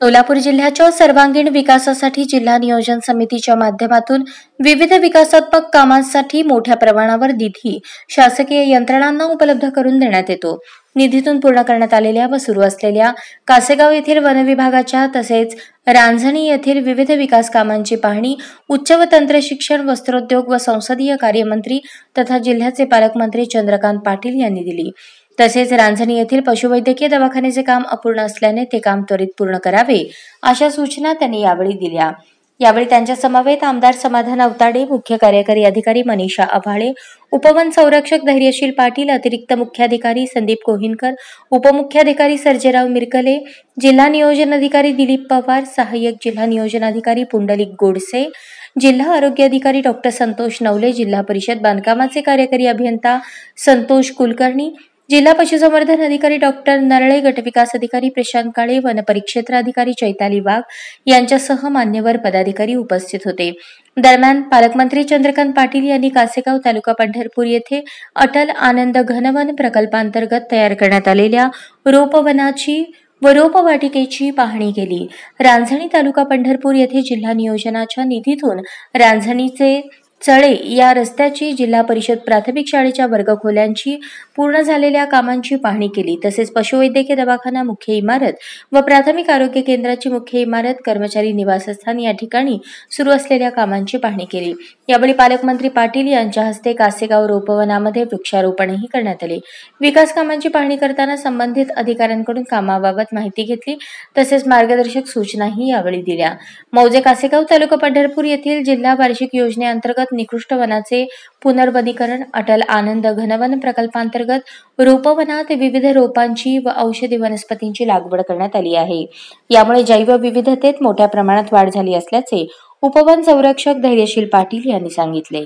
सोलापूर जिल्ह्याच्या सर्वांगीण विकासासाठी जिल्हा नियोजन समितीच्या माध्यमातून विविध विकासात्मक कामांसाठी मोठ्या प्रमाणावर निधी शासकीय यंत्रणांना उपलब्ध करून देण्यात येतो। निधीतून पूर्ण करण्यात आलेल्या व सुरू असलेल्या कासेगाव येथील वन विभागाच्या तसेच रांजणी येथील विविध विकास कामांची पाहणी उच्च व तंत्र शिक्षण, वस्त्रोद्योग व संसदीय कार्यमंत्री तथा जिल्ह्याचे पालकमंत्री चंद्रकांत पाटील यांनी दिली। तसेच रांजणी येथील पशुवैद्यकीय दवाखान्याचे काम अपूर्ण असल्याने ते काम त्वरित पूर्ण करावे अशा सूचना त्यांनी यावेळी दिल्या। यावेळी त्यांच्या समवेत आमदार समाधान अवताडे, मुख्य कार्यकारी अधिकारी मनीषा आभाळे, उपवन संरक्षक धैर्यशील पाटील, अतिरिक्त मुख्याधिकारी संदीप कोहिनकर, उपमुख्याधिकारी सर्जेराव मिरकले, जिल्हा नियोजन अधिकारी दिलीप पवार, सहाय्यक जिल्हा नियोजन अधिकारी पुंडलिक गोडसे, जिल्हा आरोग्य अधिकारी डॉक्टर संतोष नवले, जिल्हा परिषद बांधकामाचे कार्यकारी अभियंता संतोष कुलकर्णी, जिल्हा पशुसंवर्धन अधिकारी डॉक्टर नरळे, गटविकास अधिकारी प्रशांत काळे, वन परिक्षेत्र अधिकारी चैताली वाघ यांच्यासह मान्यवर पदाधिकारी उपस्थित होते। दरम्यान पालकमंत्री चंद्रकांत पाटील यांनी कासेगाव तालुका पंढरपूर येथे अटल आनंद घनवन प्रकल्पांतर्गत तयार करण्यात आलेल्या रोपवनाची व रोपवाटिकेची पाहणी केली। रांजणी तालुका पंढरपूर येथे जिल्हा नियोजनाच्या निधीतून रांजणीचे चळे या रस्त्याची, जिल्हा परिषद प्राथमिक शाळेच्या वर्गखोल्यांची पूर्ण झालेल्या कामांची पाहणी केली। तसेच पशुवैद्यकीय दवाखाना, मुख्य इमारत व प्राथमिक आरोग्य केंद्राची मुख्य इमारत, कर्मचारी निवासस्थान या ठिकाणी सुरू असलेल्या कामांची पाहणी केली। यावेळी पालकमंत्री पाटील यांच्या हस्ते कासेगाव रोपवनामध्ये वृक्षारोपणही करण्यात आले। विकास कामांची पाहणी करताना संबंधित अधिकाऱ्यांकडून कामाबाबत माहिती घेतली तसेच मार्गदर्शक सूचनाही यावेळी दिल्या। मौजे कासेगाव तालुका पंढरपूर येथील जिल्हा वार्षिक योजनेअंतर्गत निकृष्ट वनाचे पुनर्वनीकरण, अटल आनंद घनवन प्रकल्पांतर्गत रोपवनात विविध रोपांची व औषधी वनस्पतींची लागवड करण्यात आली आहे। यामुळे जैवविविधतेत मोठ्या प्रमाणात वाढ झाली असल्याचे उपवन संरक्षक धैर्यशील पाटील यांनी सांगितले।